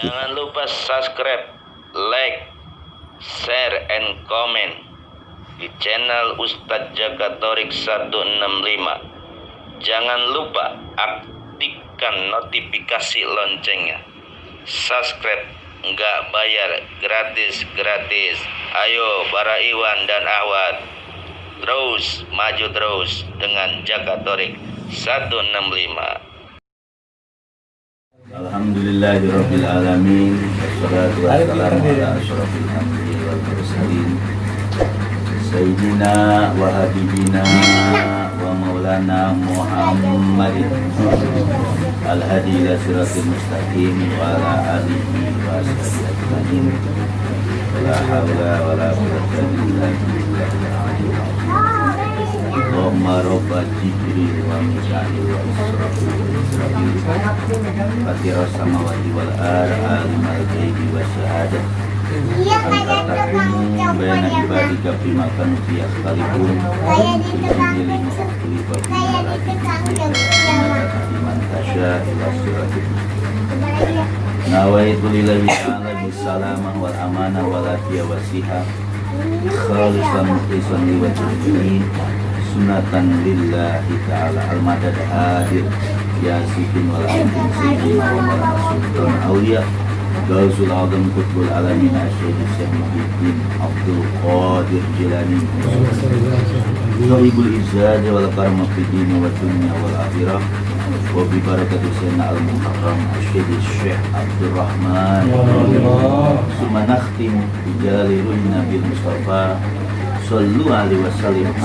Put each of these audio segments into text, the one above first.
Jangan lupa subscribe, like, share, and comment di channel Ustadz Jakatorik 165. Jangan lupa aktifkan notifikasi loncengnya. Subscribe nggak bayar, gratis. Ayo para Iwan dan Ahwat, terus maju terus dengan Jakatorik 165. Alhamdulillahirabbil alamin, wassalatu wassalamu ala asyrofil anbiya'i wal mursalin, sayyidina wa habibina wa maulana Muhammadin al-hadi ila siratal mustaqim wa ala alihi wa sahbihi ajmain. La haula wa la quwwata illa billah. Allahumma rabba Jibril wa Mika'il wa Israfil Fatiras samawati wal alimul ghaibi wa syahadah anta tahkumu baina ibadika fima kanu fihi yakhtalifun bijadili mukhtalifah man tasya ila siratil mustaqim. Nawaitu lillahi ta'ala bisalamah wal amanah wal afiyah wasihah khalisan mukhlisan liwajhihi sunatan lillahi ta'ala al-madad hadir yasikin wal amtin sayyidina wa malama sultan awliya gausul adam kutbul alamin asyidi syekh Muhyiddin Abdul Qadir Jilani sahibul izzah wal karamah fid dini wa dunya wal akhirah wa bi barakati sayyidina al-mukarram asyidi syekh Abdul Rahman summa nakhtim bi jalali ruhi nabil mustafa sallu alaihi wasallam.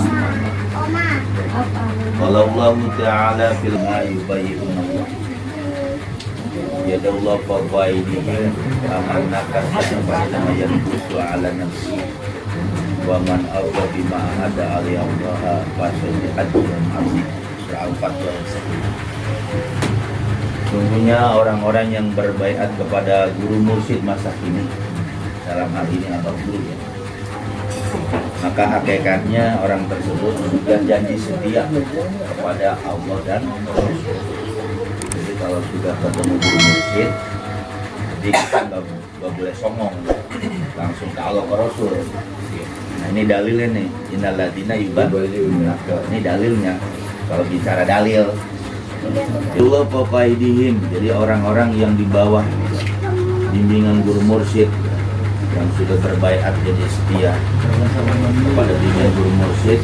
Qala Allah ta'ala fil ma yubayyinuna yadallahu fawaidihi amanaka sabana yanqusu ala nafsi wa man awwa bima ada ali Allah fasadi ajran azim. Surah Al-Fatihah. Sungguhnya orang-orang yang berbaiat kepada guru mursyid masa kini, dalam hal ini atau guru ya, maka hakikatnya orang tersebut sudah janji setia kepada Allah dan Rasul. Jadi kalau sudah ketemu guru mursyid, jadi kita nggak boleh songong, langsung ke Allah ke Rasul. Nah ini dalilnya nih, innalladzina yubayyinuna. Ini dalilnya. Kalau bicara dalil, Allah fafaidihim. Jadi orang-orang yang di bawah bimbingan guru mursyid yang sudah berbaiat jadi setia kepada bimbingan guru mursyid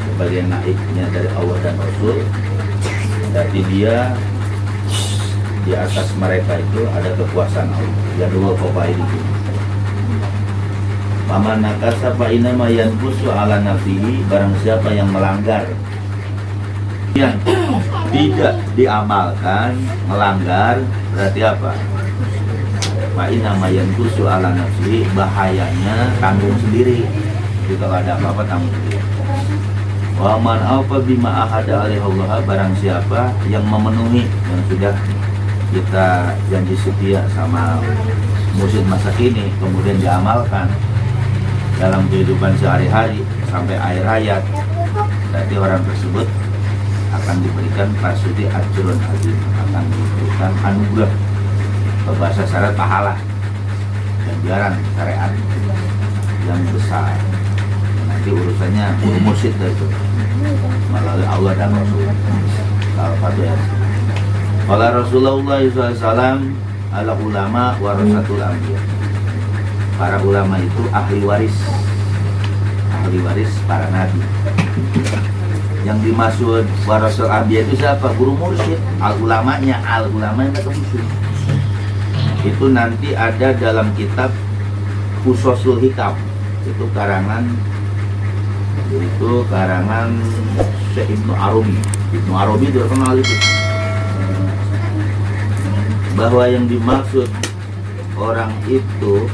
sebagai naibnya dari Allah dan Rasul. Jadi dia di atas mereka itu ada kekuasaan Allah. Ya dua fafaidihim. Paman nakasa fa inama yanqusu ala nafsihi, barang siapa yang melanggar yang tidak diamalkan, melanggar berarti apa? Fa inama yanqusu ala nafsihi, bahayanya tanggung sendiri. Jadi kalau ada apa-apa tanggung sendiri. Wa man aufa bima ahada alaihi Allah, barang siapa yang memenuhi yang sudah kita janji setia sama mursyid masa kini kemudian diamalkan dalam kehidupan sehari-hari sampai akhir hayat, berarti orang tersebut akan diberikan fasudi ajrun azim, akan diberikan anugerah bahasa syarat pahala ganjaran syariat yang besar. Nanti urusannya guru mursyid itu melalui Allah dan Rasul. Al-Fatihah. Qala Rasulullah SAW ala ulama warasatul anbiya. Para ulama itu ahli waris para nabi. Yang dimaksud warasul anbiya itu siapa? Guru mursyid. Al-ulamanya kata mursyid. Itu nanti ada dalam kitab Fususul Hikam. Itu karangan Syekh Ibnu Arabi. Ibnu Arabi itu terkenal itu. Bahwa yang dimaksud orang itu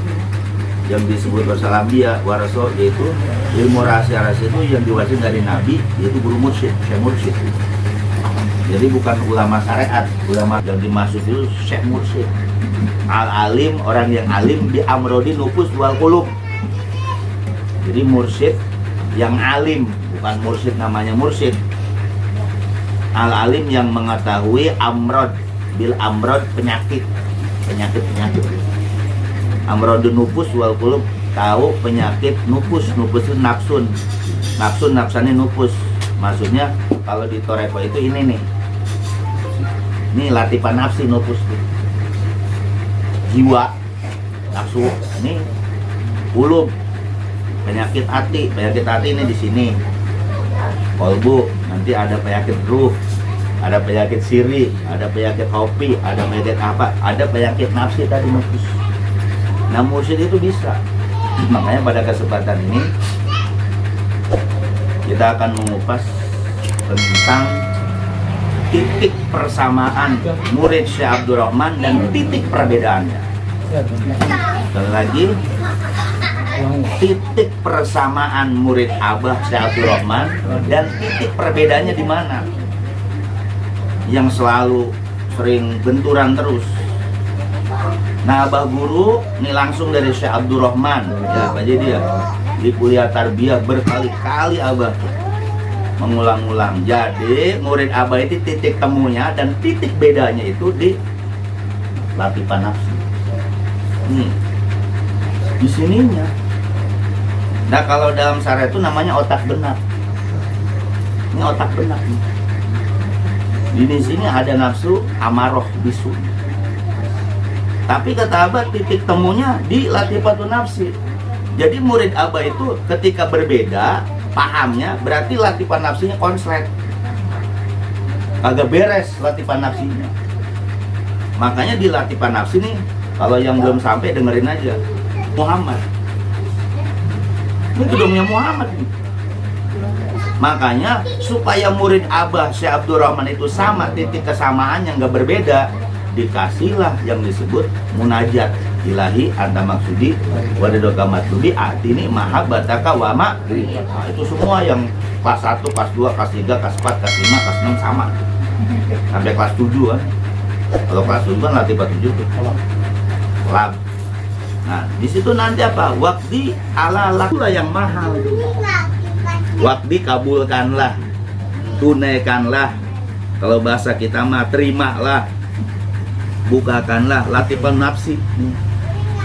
yang disebut warasul anbiya warasul, yaitu ilmu rahasia-rahasia itu yang diwariskan dari Nabi, yaitu guru mursyid, syekh mursyid. Jadi bukan ulama syariat, ulama yang dimaksud itu syekh mursyid. Al-alim, orang yang alim di amrodi nufus wal qulub. Jadi mursyid yang alim, bukan mursyid namanya mursyid. Al-alim yang mengetahui amrod, bil amrod penyakit. penyakit-penyakit. Amrodun nufus wal qulub, tahu penyakit nufus. Nufus itu nafsun. Nafsun, nafsani nufus. Maksudnya kalau di Toreko itu ini nih. Ini latifan nafsi nufus nih. Jiwa, nafsu. Ini qulub, penyakit hati. Penyakit hati ini di sini. Kolbu, nanti ada penyakit ruh, ada penyakit siri, ada penyakit hobi, ada penyakit apa, ada penyakit nafsi tadi nufus. Nah mursyid itu bisa. Makanya pada kesempatan ini kita akan mengupas tentang titik persamaan murid Syekh Abdurrahman dan titik perbedaannya. Sekali lagi, titik persamaan murid Abah Syekh Abdurrahman dan titik perbedaannya di mana? Yang selalu sering benturan terus. Nah, Abah Guru ini langsung dari Syekh Abdurrahman. Ya, apa jadi dia? Di kuliah tarbiyah berkali-kali Abah mengulang-ulang. Jadi, murid Abah itu titik temunya dan titik bedanya itu di latifan nafsi. Di sininya. Nah, kalau dalam syariat itu namanya otak benak. Ini otak benak nih. Di sini ada nafsu amaroh bisu. Tapi kata Abah titik temunya di latifatun nafsi. Jadi murid Abah itu ketika berbeda pahamnya berarti latifan nafsinya konslet. Agak beres latifan nafsinya. Makanya di latifan nafsi nih, kalau yang belum sampai dengerin aja. Muhammad. Ini gedungnya Muhammad nih. Makanya supaya murid Abah Syekh Abdurrahman itu sama, titik kesamaan yang gak berbeda, dikasihlah yang disebut munajat ilahi anta maksudi wadadoka matlubi atini mahabbataka wama. Nah, itu semua yang kelas 1, kelas 2, kelas 3, kelas 4, kelas 5, kelas 6 sama sampai kelas 7 kan. Kalau kelas 7 kan latih 7 tuh lab. Nah disitu nanti apa? Wakdi ala lakulah yang mahal. Wakdi kabulkanlah, tunaikanlah. Kalau bahasa kita mah terimalah, bukakanlah latifan nafsi.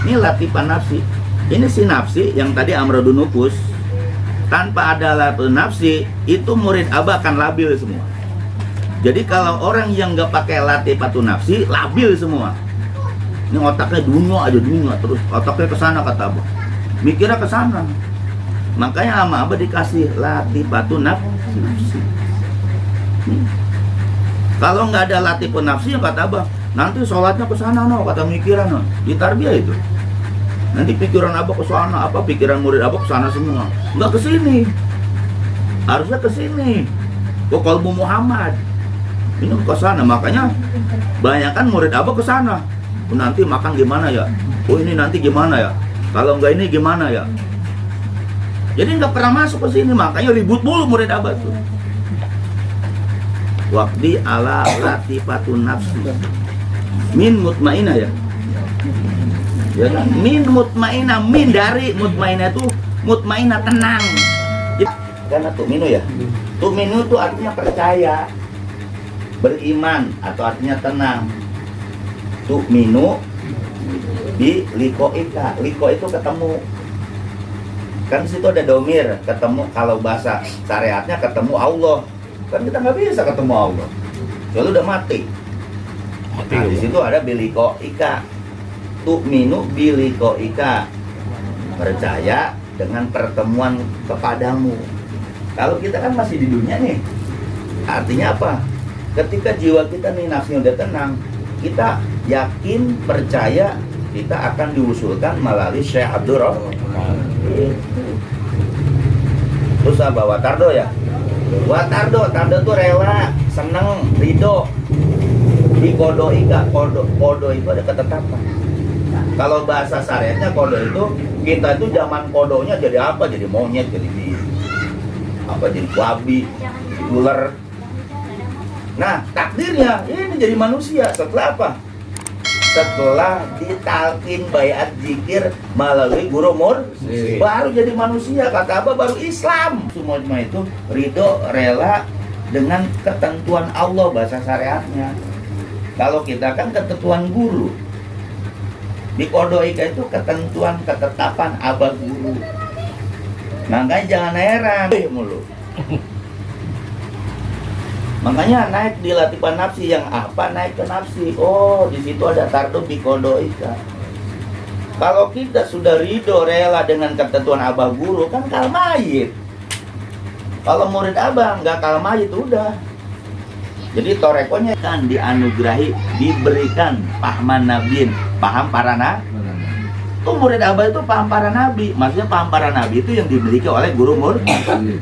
Ini latifan nafsi. Ini si nafsi yang tadi amrodun nufus. Tanpa ada latifan nafsi, itu murid Abah akan labil semua. Jadi kalau orang yang nggak pakai latifatun nafsi, labil semua. Ini otaknya dunia aja dunia terus, otaknya ke sana kata Abah. Mikirnya ke sana. Makanya sama Abah dikasih latifatun nafsi. Kalau nggak ada latifun nafsi ya kata Abah, nanti sholatnya ke sana no, kata mikiran no. Di tarbiyah itu. Nanti pikiran Abah ke sana, apa pikiran murid Abah ke sana semua. Nggak ke sini. Harusnya ke sini. Ke qalbu Muhammad. Ini ke sana, makanya banyakkan murid Abah ke sana. Nanti makan gimana ya? Oh ini nanti gimana ya? Kalau nggak ini gimana ya? Jadi nggak pernah masuk ke sini, makanya ribut mulu murid Abah tuh. Waqdi ala latifatun nafsi. Min mutmainah ya. Ya kan? Min mutmainah, min dari mutmainah itu mutmainah tenang. Karena tuh minu ya. Tuh minu itu artinya percaya, beriman atau artinya tenang. Tuh minu di liko ika. Liko itu ketemu. Kan di situ ada domir, ketemu. Kalau bahasa syariatnya ketemu Allah. Kan kita nggak bisa ketemu Allah. Soalnya udah mati. Nah, di situ ada biliko ika. Tu'minu biliko ika. Percaya dengan pertemuan kepadamu. Kalau kita kan masih di dunia nih. Artinya apa? Ketika jiwa kita nih nafsunya udah tenang, kita yakin, percaya kita akan diusulkan melalui Syekh Abdurrahman. Terus apa? Watardo ya? Watardo, tardo tuh rela, seneng, ridho. Di kodo ika, kodo itu ada ketetapan. Kalau bahasa syariatnya kodo itu, kita itu zaman kodonya jadi apa? Jadi monyet, jadi jadi babi, ular. Nah takdirnya ini jadi manusia setelah apa? Setelah ditalkin bayat zikir melalui guru mursyid, baru jadi manusia. Kata Abah baru Islam. Semua itu ridho, rela dengan ketentuan Allah bahasa syariatnya. Kalau kita kan ketentuan guru. Bikodoika itu ketentuan ketetapan abah guru. Makanya jangan heran mulu. Makanya naik di latifan nafsi, yang apa naik ke nafsi. Oh, di situ ada tardu bikodoika. Kalau kita sudah ridho rela dengan ketentuan abah guru, kan kal mayit. Kalau murid abah nggak kal mayit udah. Jadi torekonya kan dianugerahi, diberikan pahaman nabiin, paham para nabi. Tuh murid abah itu paham para nabi. Maksudnya paham para nabi itu yang dimiliki oleh guru murid.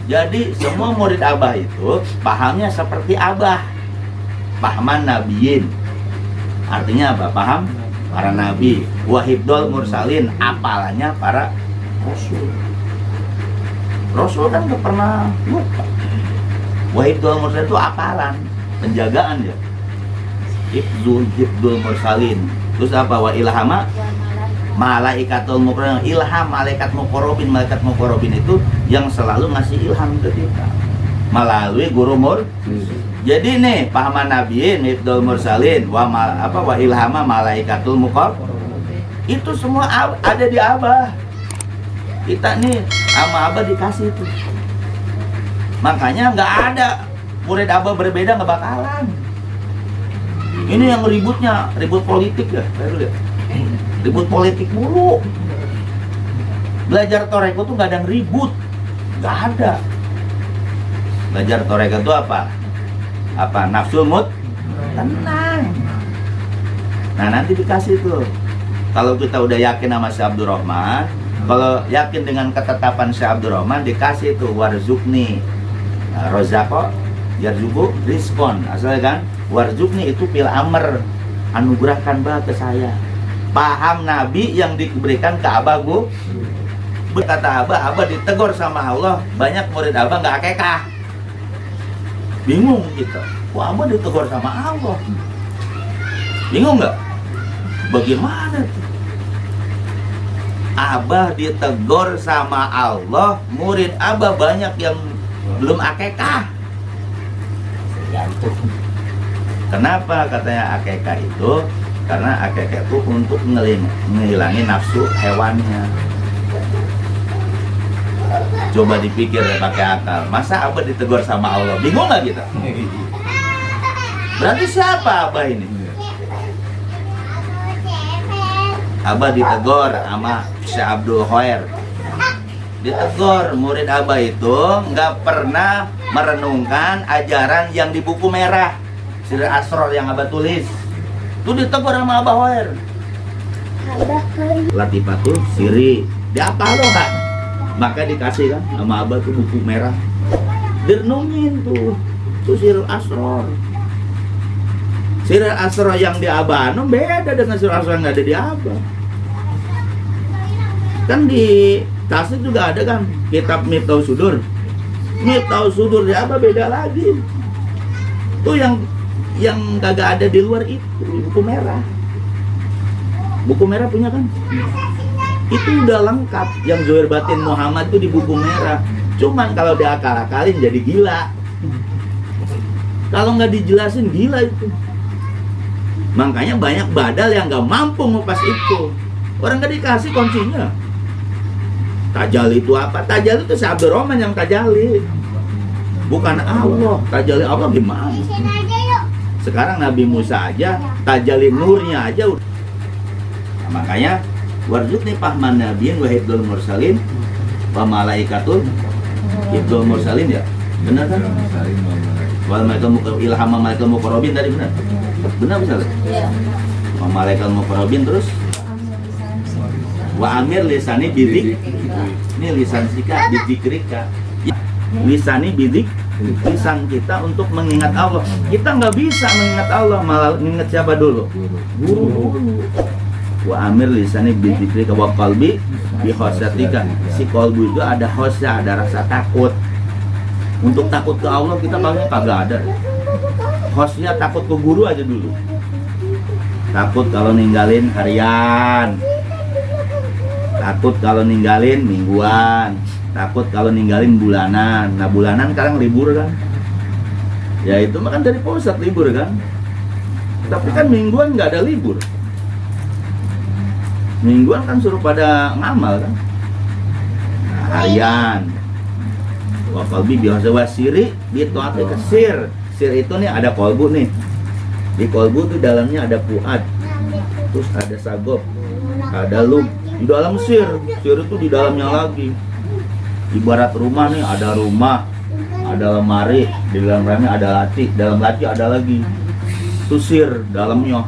Jadi semua murid abah itu pahamnya seperti abah, pahaman nabiin. Artinya apa? Paham para nabi. Wahibdul mursalin, apalannya para rasul. Rasul kan gak pernah lupa. Wahibdul mursalin itu apalan, penjagaan ya. Hibdul mursalin. Terus apa? Wa ilhama malaikatul muqarrabin. Ilham malaikat muqarrabin itu yang selalu ngasih ilham ke kita melalui guru mur. Jadi nih pahaman nabiin, hibdul mursalin, wa ilhama malaikatul muqarrabin. Itu semua ada di abah. Kita nih sama abah dikasih itu. Makanya nggak ada murid abah berbeda, nggak bakalan. Ini yang ributnya, ribut politik ya, ribut politik mulu. Belajar toreko tuh nggak ada yang ribut, nggak ada. Belajar toreko tuh apa? Nafsu mut, tenang. Nah nanti dikasih tuh. Kalau kita udah yakin sama si Abdurrahman, kalau yakin dengan ketetapan si Abdurrahman, dikasih tuh warzukni. Rozako, yarzuku, rizkon. Asalnya kan, warzukni itu pil amr, anugerahkan bah ke saya. Paham Nabi yang diberikan ke abah gua. Berkata abah ditegur sama Allah. Banyak murid abah nggak akekah. Bingung gitu. Wah, abah ditegur sama Allah. Bingung nggak? Bagaimana tuh? Abah ditegur sama Allah, murid abah banyak yang belum akekah. Kenapa katanya akekah itu? Karena akekah itu untuk ngilangin nafsu hewannya. Coba dipikir ya pakai akal. Masa abah ditegur sama Allah? Bingung nggak kita? Berarti siapa abah ini? Abah ditegur sama Syekh Abdul Khair. Ditegur, murid abah itu nggak pernah merenungkan ajaran yang di buku merah Sirul Asrar yang abah tulis. Itu ditegur sama abah Khair. Latifatul Siri, diapal loh kak. Maka dikasih kan sama abah tuh buku merah. Direnungin tuh Sirul Asrar. Sirul Asrar yang di abah anu beda dengan Sirul Asrar yang ada di abah. Kan di Tasik juga ada kan kitab Miftahul Sudur. Miftahul Sudur di abah beda lagi. Tuh yang kagak ada di luar itu buku merah. Buku merah punya kan? Itu udah lengkap. Yang Zuhair Batin Muhammad itu di buku merah. Cuman kalau diakal-akalin jadi gila. Kalau nggak dijelasin gila itu. Makanya banyak badal yang nggak mampu ngupas itu. Orang nggak dikasih kuncinya. Tajali itu apa? Tajali itu si Abdurrahman yang tajali. Bukan Allah. Tajali Allah gimana? Sekarang Nabi Musa aja tajali nurnya aja udah. Nah, makanya warjutni pahman nabiyin wa hibdul mursalin wa malaikatul hibdul mursalin ya. Benar kan? Wal malaikatul ilham malaikatul muqarrabin tadi benar? Benar misalnya? Iya. Wa malaikatul muqarrabin terus wa amir lisani bidik. Ini lisan sika bidikrika. Lisani bidik, lisan kita untuk mengingat Allah. Kita nggak bisa mengingat Allah, malah mengingat siapa dulu? Guru. Wa amir lisani bidikrika wa qalbi bi khosyatika. Si qalbu itu ada khosya, ada rasa takut. Untuk takut ke Allah kita paling kagak ada. Khosya takut ke guru aja dulu. Takut kalau ninggalin harian. Takut kalau ninggalin mingguan, takut kalau ninggalin bulanan. Nah bulanan sekarang libur kan? Ya itu mah kan dari pusat libur kan? Tapi kan mingguan nggak ada libur. Mingguan kan suruh pada ngamal kan. Nah, harian. Wa qalbi biasa wasiri bitoati kesir. Sir itu nih ada kolbu nih. Di kolbu tuh dalamnya ada fuad. Terus ada sagop, ada lub. Di dalam sir itu di dalamnya lagi. Ibarat rumah nih, ada rumah, ada lemari, di dalam lemari ada laci, dalam laci ada lagi. Itu sir dalamnya.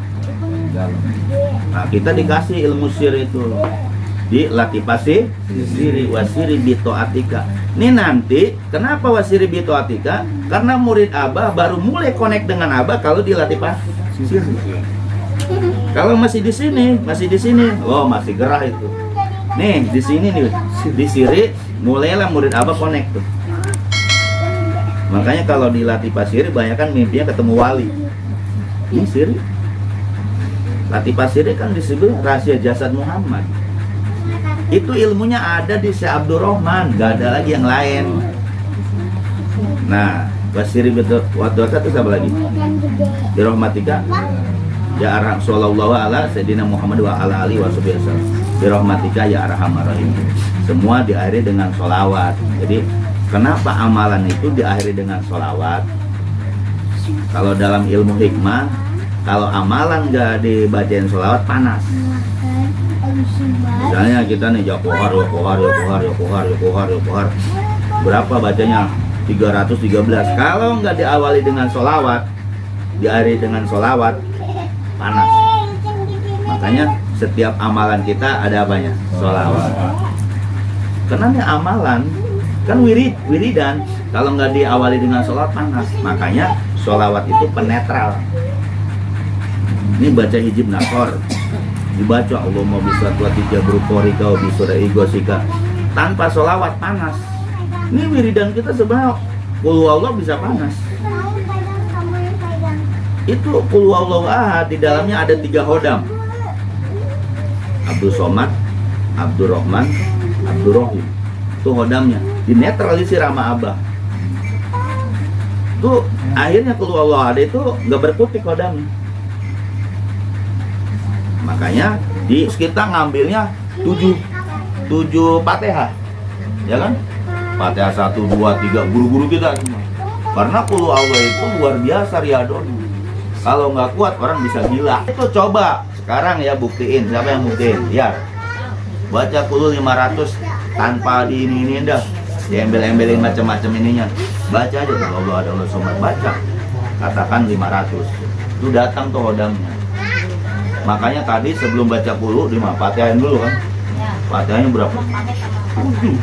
Nah, kita dikasih ilmu sir itu di latipasi siri wasiri bitoatika. Ini nanti kenapa wasiri bitoatika? Karena murid Abah baru mulai connect dengan Abah kalau di latipasi siri. Kalau masih di sini, oh masih gerah itu. Nih di sini nih, di siri mulailah murid Abah connect tuh. Makanya kalau di latipasi siri banyak kan mimpinya ketemu wali. Ini siri. Latipasi siri kan disebut rahasia jasad Muhammad. Itu ilmunya ada di Syekh Abdul Rahman, gak ada lagi yang lain. Nah, wasiri betul waktu itu siapa lagi? Birahmatika ya arham sallallahu ala sayyidina Muhammad wa ala alihi wasallam. Birahmatika ya arhamar rahim. Semua diakhiri dengan sholawat. Jadi kenapa amalan itu diakhiri dengan sholawat? Kalau dalam ilmu hikmah, kalau amalan gak dibacain sholawat panas. Misalnya kita nih ya kohar. Berapa bacanya? 313. Kalau nggak diawali dengan sholawat, diakhiri dengan sholawat, panas. Makanya setiap amalan kita ada apanya? Sholawat. Karena ini amalan kan wiridan. Kalau nggak diawali dengan sholawat panas. Makanya sholawat itu penetral. Ini baca hijib nakor. Dibaca Allahumma bisatwa tiga berupori kau bisura igosika tanpa sholawat panas. Ini wiridan kita sebenarnya qul Allah bisa panas. Itu qul Allah ahad, di dalamnya ada 3 hodam. Abdul Somad, Abdul Rahman, Abdul Rahim. Itu hodamnya. Dinetralisir sama Abah. Tuh akhirnya qul Allah ahad itu nggak berkutik hodamnya. Makanya kita ngambilnya 7 Fatihah, ya kan? Fatihah 1, 2, 3 guru-guru kita semua. Karena qul Allah itu luar biasa riyadon. Kalau nggak kuat orang bisa gila. Itu coba sekarang ya buktiin. Siapa yang buktiin? Ya. Baca qul 500 tanpa di ini dah. Diembel-embelin macam-macam ininya. Baca aja kalau Allah ada Allah somad, baca. Katakan 500. Itu datang tuh hodamnya. Makanya tadi sebelum baca qul 5 Fatihahin dulu kan. Fatihahnya berapa? 7.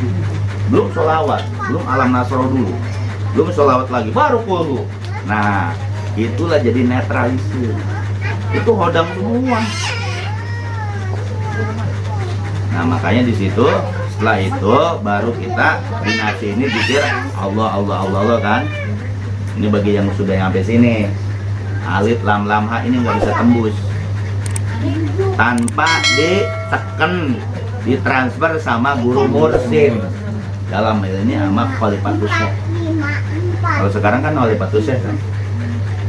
Belum sholawat, belum alam nasroh dulu, belum sholawat lagi, baru qul. Nah, itulah jadi netralisir. Itu hodam semua. Nah, makanya di situ setelah itu baru kita dinasi ini pikir Allah kan. Ini bagi yang sudah sampai sini. Alif lam lam ha ini nggak bisa tembus. Tanpa diteken, ditransfer sama guru mursyid. Dalam ini sama khalifatus syekh. Kalau sekarang kan khalifatus syekh kan.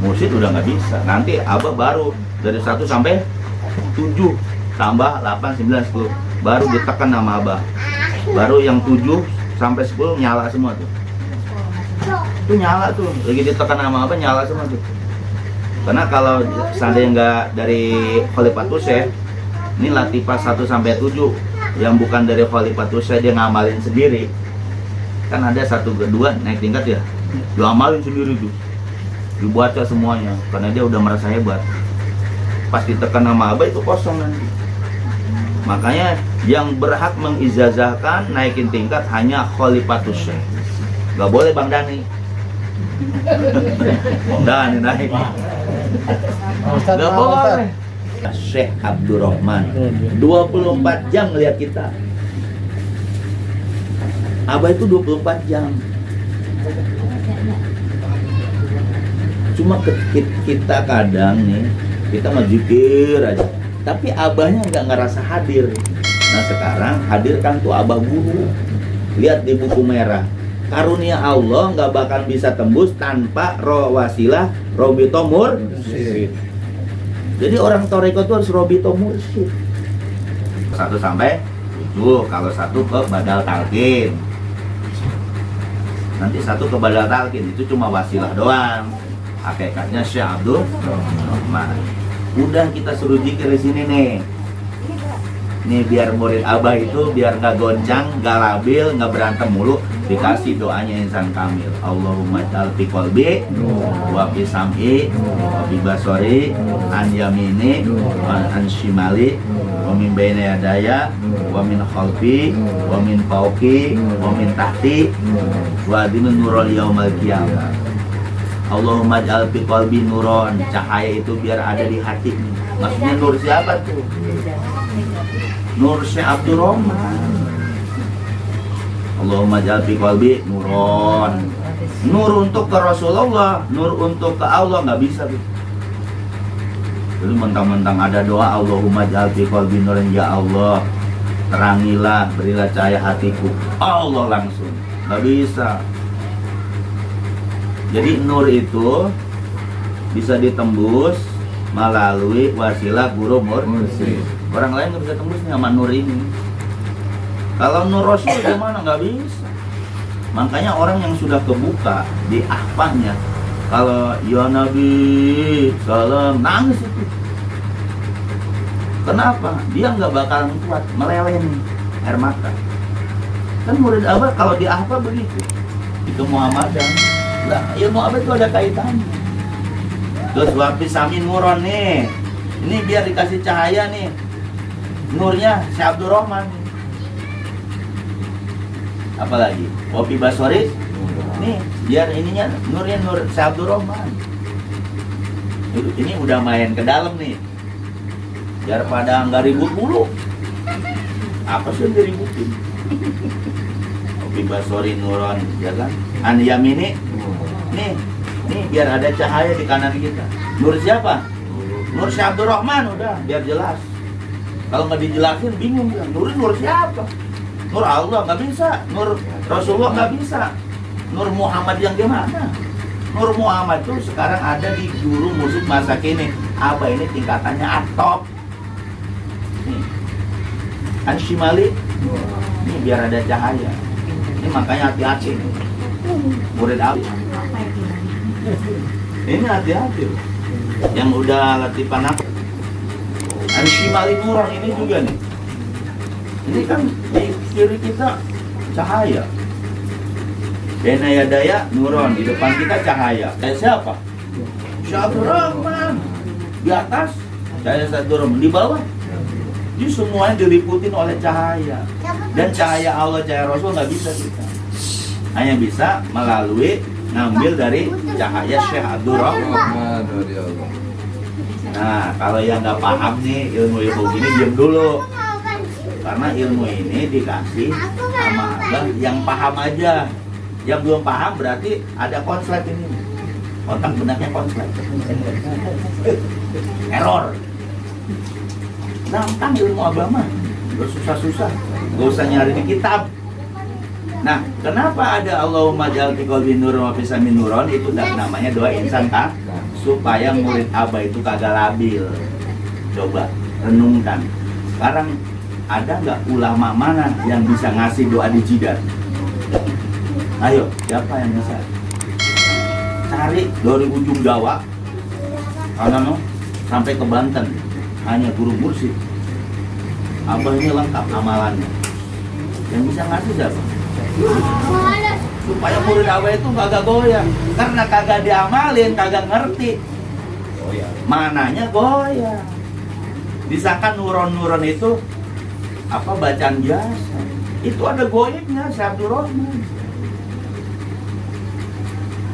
Mursyid udah nggak bisa. Nanti Abah baru dari 1 sampai 7 tambah 8, 9, 10 baru ditekan sama Abah. Baru yang 7 sampai 10 nyala semua tuh. Itu nyala tuh. Lagi ditekan sama Abah nyala semua tuh. Karena kalau seandainya nggak dari khalifatus syekh, ini latifah 1 sampai 7 yang bukan dari khalifatus syekh dia ngamalin sendiri. Kan ada 1 ke 2 naik tingkat ya. Dia amalin sendiri tuh. Dibaca semuanya karena dia udah merasa hebat. Pas ditekan sama Abah itu kosong nanti. Makanya yang berhak mengijazahkan naikin tingkat hanya khalifatus syekh. Nggak boleh Bang Dani. Bang Dani naik. Nggak boleh. Syekh Abdul Rahman 24 jam ngeliat kita. Abah itu 24 jam. Cuma kita kadang nih, kita mah zikir aja. Tapi abahnya nggak ngerasa hadir. Nah sekarang hadirkan tuh abah guru. Lihat di buku merah. Karunia Allah nggak bakal bisa tembus tanpa wasilah robito mursyid. Jadi orang toreko itu harus robito mursyid. 1 sampai 7. Kalau 1 ke badal talqin. Nanti 1 ke badal talqin itu cuma wasilah doang. Hakikatnya Syekh Abdul Rahman. Udah kita suruh zikir di sini nih. Nih biar murid Abah itu biar nggak goncang, nggak labil, nggak berantem mulu, dikasih doanya insan kamil. Allahumma ja'al fi qalbi wa fi sam'i wa fi basari an yamini wa an shimali wa min baina yadaya wa min khalfi wa min fawqi wa min tahti wa dimin nurul yaumal qiyamah. Allahumma ja'al fi qalbi nuron, cahaya itu biar ada di hati. Maksudnya nur siapa tuh? Nur Syekh Abdul Rahman. Allahumma ja'al fi qalbi nuron. Nur untuk ke Rasulullah, nur untuk ke Allah nggak bisa gitu. Jadi mentang-mentang ada doa Allahumma ja'al fi qalbi nuron, ya Allah terangilah, berilah cahaya hatiku. Allah langsung nggak bisa. Jadi nur itu bisa ditembus melalui wasilah guru mursyid. Orang lain nggak bisa tembus nih sama nur ini. Kalau nur Rasul gimana? Nggak bisa. Makanya orang yang sudah kebuka di ahpahnya, kalau ya Nabi salam, nangis itu. Kenapa? Dia nggak bakalan kuat, meleleh nih air mata. Kan murid Abah kalau di ahpah begitu. Itu Muhammadan. Nah, ilmu Abah itu ada kaitannya. Terus wafi sami nuron nih. Ini biar dikasih cahaya nih. Nurnya Syekh Abdul Rahman. Apalagi wafi basori. Nih, biar ininya nurnya nur Syekh Abdul Rahman. Ini udah main ke dalam nih. Biar pada nggak ribut mulu. Apa sih yang diributin? Wafi basori nuron, ya kan? An yamini. Nih biar ada cahaya di kanan kita. Nur siapa? Nur Syekh Abdul Rahman, udah biar jelas. Kalau nggak dijelasin bingung bilang, nur siapa? Nur Allah nggak bisa, nur Rasulullah nggak bisa, nur Muhammad yang gimana? Nur Muhammad tuh sekarang ada di guru musik masa kini. Apa ini tingkatannya atop? Nih, Anshimali, nih biar ada cahaya. Ini makanya hati-hati nih. Murid Abi. Ini hati-hati. Yang udah latifan apa? Anshimali nuron ini juga nih. Ini kan di kiri kita cahaya. Benayadaya nuron, di depan kita cahaya. Kayak siapa? Syekh Abdul Rahman. Di atas cahaya Syekh Abdul Rahman, di bawah jadi semuanya diliputin oleh cahaya. Dan cahaya Allah, cahaya Rasul nggak bisa kita. Hanya bisa melalui ngambil dari cahaya Syekh Abdul Rahman. Nah, kalau yang nggak paham nih ilmu-ilmu gini, diam dulu. Karena ilmu ini dikasih sama Abah yang paham aja. Yang belum paham berarti ada konslet ini. Otak benaknya konslet. Error. Gampang ilmu Abah mah. Gak susah-susah. Gak usah nyari di kitab. Nah, kenapa ada Allahumma ja'al fi qalbi nuron wa fi sam'i nuron? Itu namanya doa insan kan? Supaya murid Abah itu kagak labil. Coba renungkan. Sekarang ada nggak ulama mana yang bisa ngasih doa di jidat? Ayo, siapa yang bisa? Cari dari ujung Jawa, karena sampai ke Banten, hanya guru mursyid. Abah ini lengkap amalannya. Yang bisa ngasih siapa? Supaya murid Abah itu kagak goyang, karena kagak diamalin, kagak ngerti. Mananya goyang. Disangka nuron-nuron itu apa bacaan biasa. Itu ada goyangnya Syekh Abdul Rahman.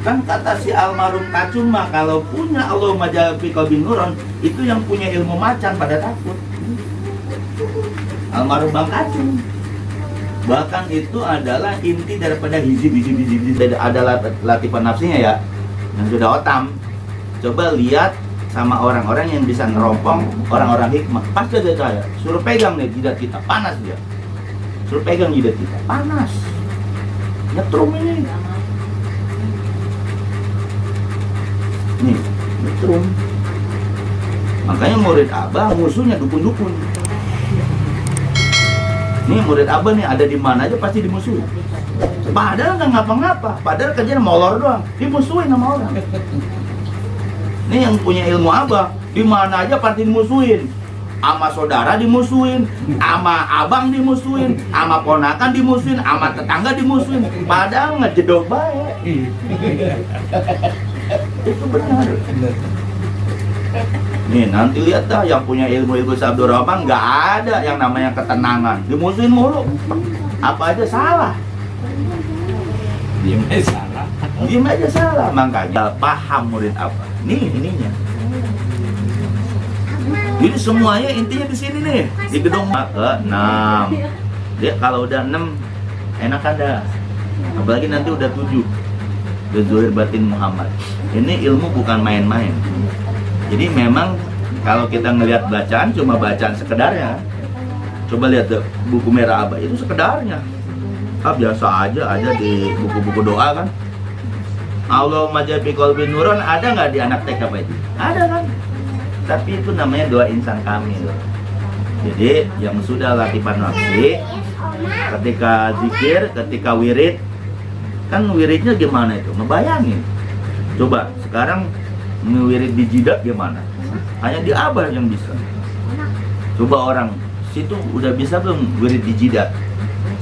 Kan kata si almarhum Kacung mah, kalau punya Allahumma ja'al fi qalbi nuron, itu yang punya ilmu macan pada takut. Almarhum Bang Kacung. Bahkan itu adalah inti daripada hizib. Ada latifan nafsinya ya, yang sudah otam. Coba lihat sama orang-orang yang bisa nerompong orang-orang hikmah, pasti ada cahaya. Suruh pegang nih jidat kita, panas dia. Suruh pegang jidat kita, panas. Nyetrum ini. Nih, nyetrum. Makanya murid Abah musuhnya dukun-dukun. Nih murid abah nih ada di mana aja pasti dimusuhin. Padahal nggak ngapa-ngapa, padahal kerjanya molor doang, dimusuhin sama orang. Nih yang punya ilmu abah, di mana aja pasti dimusuhin. Sama saudara dimusuhin, sama abang dimusuhin, sama ponakan dimusuhin, sama tetangga dimusuhin. Padahal ngejedok baik. Itu benar. Nih nanti lihat dah yang punya ilmu Abdurrahman nggak ada yang namanya ketenangan, dimusuhin mulu. Apa aja salah. Diem aja salah. Diem aja salah. Makanya paham murid apa. Nih ininya. Jadi semuanya intinya di sini nih, di gedung ke-6. Dia kalau udah 6 enak ada. Apalagi nanti udah 7. Udah Zuhair Batin Muhammad. Ini ilmu bukan main-main. Jadi memang kalau kita ngelihat bacaan cuma bacaan sekedarnya. Coba lihat deh, buku merah abah itu sekedarnya. Biasa aja ada di buku-buku doa kan. Allahumma ja'al fi qalbi nuran ada nggak di anak TK Pak itu? Ada kan? Tapi itu namanya doa insan kamil. Jadi yang sudah latihan nafsi, ketika zikir, ketika wirid, kan wiridnya gimana itu? Ngebayangin. Coba sekarang ngewirid di jidat gimana? Hanya di abah yang bisa. Coba orang situ udah bisa belum wirid di jidat?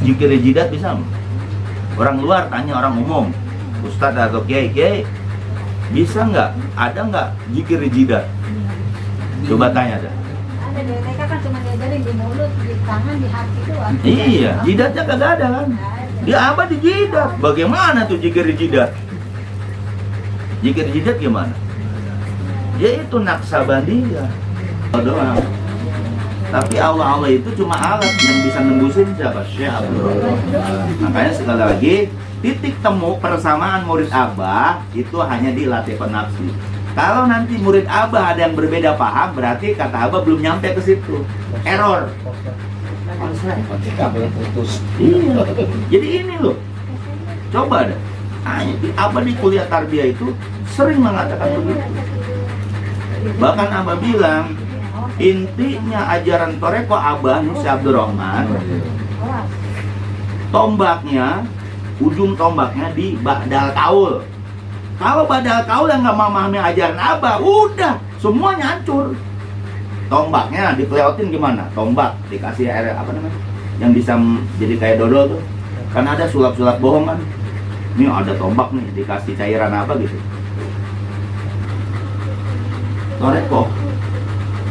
Zikir di jidat bisa belum? Orang luar tanya orang umum, Ustadz atau kiai, bisa nggak? Ada nggak zikir di jidat? Coba tanya dah. Ada di TK kan cuma diajarin di mulut, di tangan, di hati doang. Iya, jidatnya kagak ada kan? Dia abah di jidat. Bagaimana tuh zikir di jidat? Zikir di jidat gimana? Ya itu Naksabandiyah doang. Tapi Allah itu cuma alat yang bisa nembusin siapa? Syekh Abdurrahman. Makanya sekali lagi titik temu persamaan murid abah itu hanya di latihan nafsi. Kalau nanti murid abah ada yang berbeda paham, berarti kata abah belum nyampe ke situ. Error. Kabel putus. Iya. Jadi ini loh. Coba dah. Abah di kuliah tarbiyah itu sering mengatakan begitu. Bahkan abah bilang, intinya ajaran toreko abah Syekh Abdurrahman, tombaknya, ujung tombaknya di ba'dal kaul. Kalau badal kaul yang nggak memahami ajaran abah, udah semuanya hancur. Tombaknya dikelewatin gimana? Tombak dikasih air apa namanya? Yang bisa jadi kayak dodol tuh. Kan ada sulap-sulap bohong kan? Ini ada tombak nih dikasih cairan apa gitu.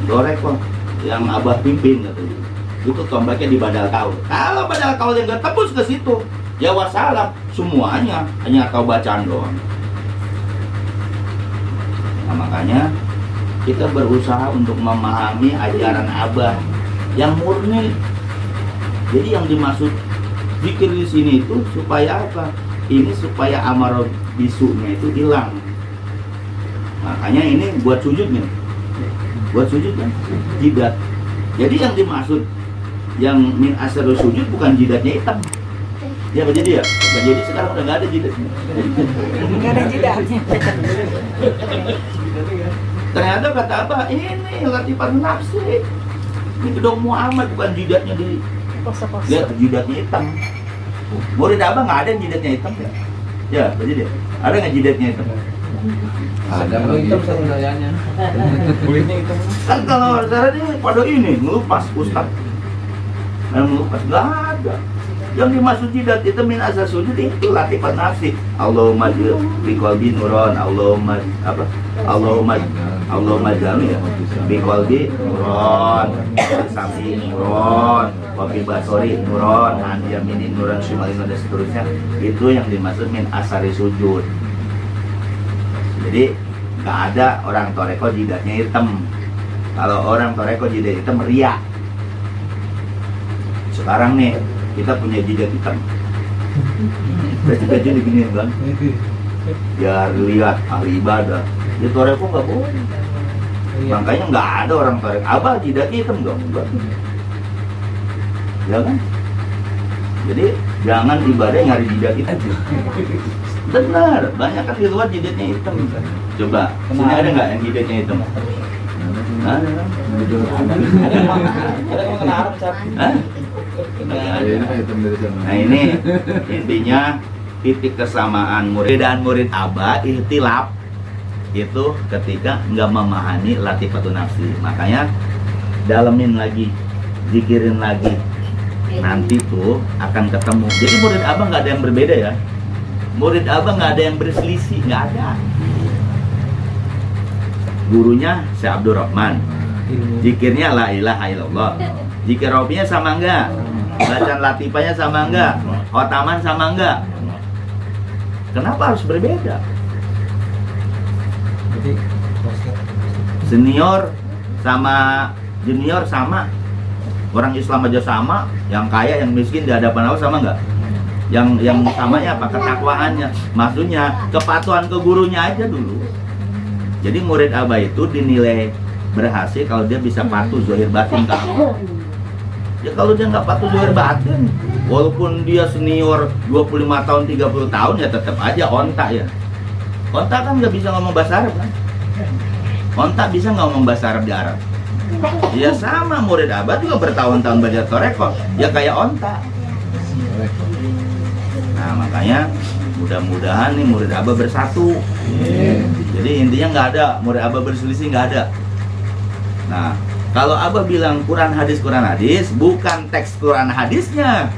Toreko yang abah pimpin katanya. Itu tombaknya di badal kaul. Kalau badal kaul yang nggak tembus ke situ, ya wassalam, semuanya hanya tahu bacaan doang. Nah, makanya kita berusaha untuk memahami ajaran abah yang murni. Jadi yang dimaksud zikir di sini itu supaya apa? Ini supaya amarah bisunya itu hilang. Makanya ini buat sujud nih. Buat sujud kan? Jidat. Jadi yang dimaksud yang min asyaru sujud bukan jidatnya hitam. Ya apa jadi ya? Nah, jadi sekarang udah nggak ada jidatnya. Nggak ada jidatnya. Ternyata kata abah, ini latihan nafsi. Ini gedung Muhammad bukan jidatnya di lihat jidatnya hitam. Murid abah nggak ada yang jidatnya hitam ya? Ya, jadi dia. Ada nggak jidatnya hitam? Ada hitam sebenarnya. Kulitnya hitam. Kan kalau sekarang ini pada ini ngelupas ustaz. Ngelupas nggak ada. Yang dimaksud jidat itu min asas sujud itu latihan nafsi. Allahumma bi qalbi nuron, Allahumma jami ya. Bi qalbi nuron, sami nuron, wa bi basori nuron, an yamini nuron, shimalin dan seterusnya. Itu yang dimaksud min asari sujud. Jadi nggak ada orang toreko jidatnya hitam. Kalau orang toreko jidat hitam riak. Sekarang nih kita punya jidat hitam. Baju-baju diginiin kan, biar lihat ahli ibadah. Di toreko nggak boleh. Makanya nggak ada orang toreko. Abah jidatnya hitam dong, enggak. Ya kan? Jadi jangan ibadah nyari jidat hitam. Benar, banyak kan di luar jidatnya hitam. Coba, sini ada nggak yang jidatnya hitam? Hah? Hah? Nah ini intinya titik kesamaan murid dan murid Abah ihtilaf itu ketika nggak memahami latifatul nafsi. Makanya dalemin lagi, zikirin lagi, nanti tuh akan ketemu. Jadi murid Abah nggak ada yang berbeda ya. Murid Abah nggak ada yang berselisih, nggak ada. Gurunya Syekh Abdurrahman, zikirnya la ilaha illallah. Zikir robinya sama enggak? Bacaan latifahnya sama enggak? Khotaman sama enggak? Kenapa harus berbeda? Senior sama junior sama, orang Islam aja sama, yang kaya yang miskin di hadapan Allah sama enggak? Yang samanya apa? Ketakwaannya. Maksudnya kepatuhan ke gurunya aja dulu. Jadi murid Abah itu dinilai berhasil kalau dia bisa patuh zahir batin ke Allah. Ya kalau dia nggak patuh zahir batin, walaupun dia senior 25 tahun, 30 tahun ya tetap aja onta ya. Onta kan nggak bisa ngomong bahasa Arab kan? Onta bisa nggak ngomong bahasa Arab di Arab? Ya sama, murid Abah juga bertahun-tahun belajar toreko, ya kayak onta. Nah makanya mudah-mudahan nih murid Abah bersatu. Jadi intinya nggak ada murid Abah berselisih, nggak ada. Nah kalau Abah bilang Quran hadis, bukan teks Quran hadisnya,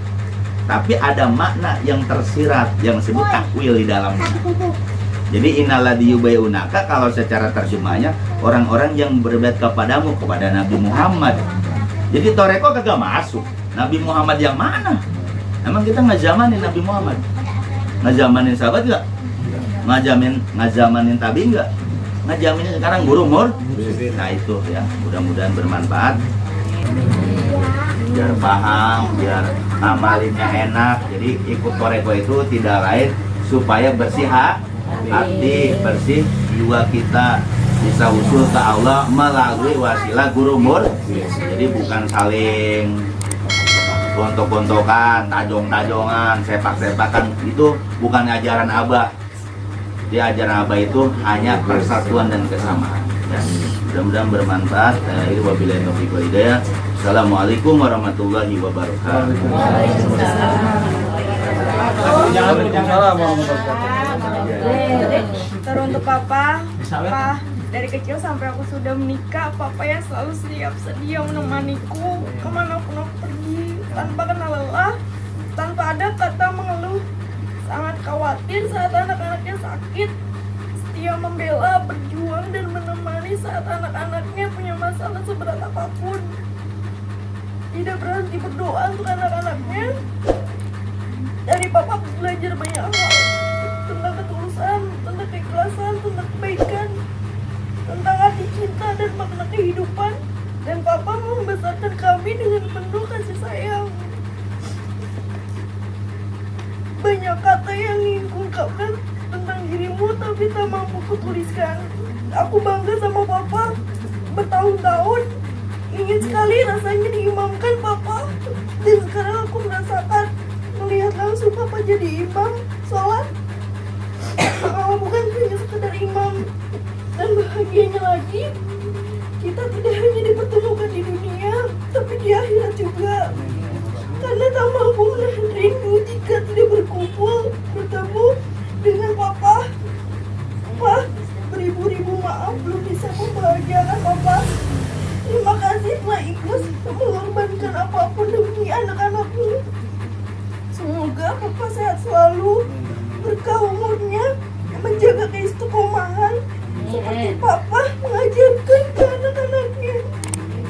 tapi ada makna yang tersirat yang disebut takwil di dalamnya. Jadi innalladzi yubayyi'unaka kalau secara terjemahnya orang-orang yang berbuat kepadamu, kepada Nabi Muhammad. Jadi toreko kagak masuk. Nabi Muhammad yang mana? Emang kita ngazamanin Nabi Muhammad? Ngazamanin sahabat enggak? Ngazamanin tabi enggak? Ngajamanin sekarang guru mur. Nah itu ya, mudah-mudahan bermanfaat. Biar paham, biar amalinnya enak. Jadi ikut toreko itu tidak lain supaya bersih hati, bersih jiwa kita, bisa usul ke Allah melalui wasilah guru mur. Jadi bukan saling gontok-gontokan, tajong-tajongan, sepak-sepakan, itu bukan ajaran Abah. Di ajaran Abah itu hanya persatuan dan kesamaan. Ya. Mudah-mudahan bermanfaat. Wabillahi taufiq wal hidayah. Assalamualaikum warahmatullahi wabarakatuh. Teruntuk Papa, dari kecil sampai aku sudah menikah, Papa yang selalu sedia menemaniku kemanapun aku pergi, tanpa kenal lelah, tanpa ada kata mengeluh. Sangat khawatir saat anak-anaknya sakit, setia membela, berjuang dan menemani saat anak-anaknya punya masalah seberat apapun. Tidak berhenti berdoa untuk anak-anaknya. Dari Papa belajar banyak hal tentang ketulusan, tentang keikhlasan, tentang kebaikan, tentang arti cinta dan makna kehidupan. Dan Papa membesarkan kami dengan penuh kasih sayang. Banyak kata yang ingin kuungkapkan tentang dirimu tapi tak mampu kutuliskan. Aku bangga sama Papa. Bertahun-tahun ingin sekali rasanya diimamkan Papa. Dan sekarang aku merasakan, melihat langsung Papa jadi imam sholat. Bukan hanya sekedar imam. Dan bahagianya lagi, kita tidak hanya dipertemukan di dunia, tapi di akhirat juga. Karena tak mampu menahan rindu jika tidak bertemu dengan Papa. Papa, beribu-ribu maaf belum bisa membahagiakan Papa. Terima kasih telah ikhlas mengorbankan apapun demi anak-anakmu. Semoga Papa sehat selalu, berkah umurnya, menjaga keistiqomahan seperti Papa mengajarkan ke anak-anaknya.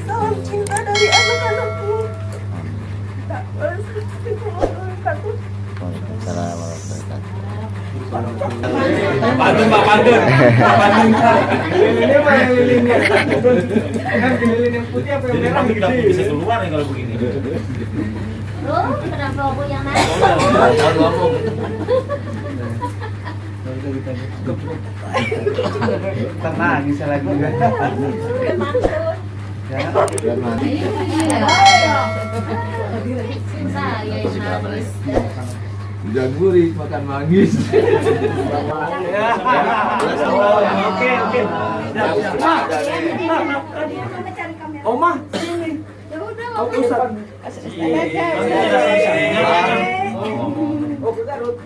Salam cinta dari anak-anakmu. Pantun Pak, pantun Pak. Lilinnya mana lilinnya? Kan lilin yang putih apa yang merah? Kita bisa keluar nih kalau begini. Loh, kenapa aku yang naik? Tenang, bisa lagi. Saya yang habis. Udah gurih makan manggis. Oke. Oma, sini. Ya udah, Oh, Ustaz.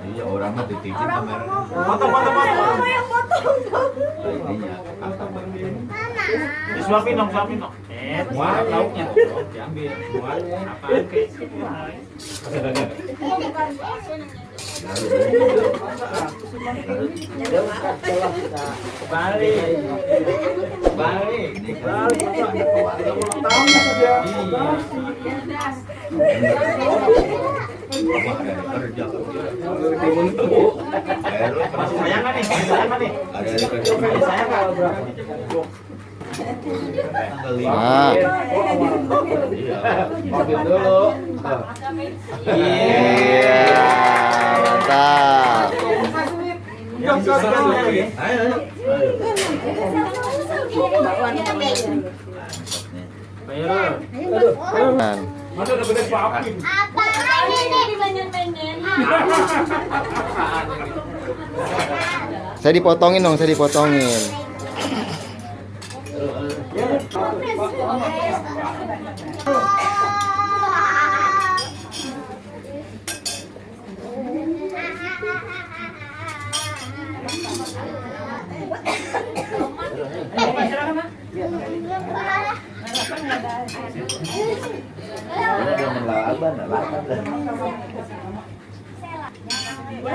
Iya, orang mah titipin kamera. Foto. Mama yang potong. Ininya, kantong. Disuapin dong. Wah, lauknya. Diambil. Apaan kek? Balik. Masih sayang nggak nih? Ada kerja. Sayang nggak? Nah, Ambil dulu. iya, mantap. Ayo. Man. Mana udah gede suapin? Apaan ini dibanyak-banyak? Saya dipotongin dong, saya dipotongin. Ada melaban,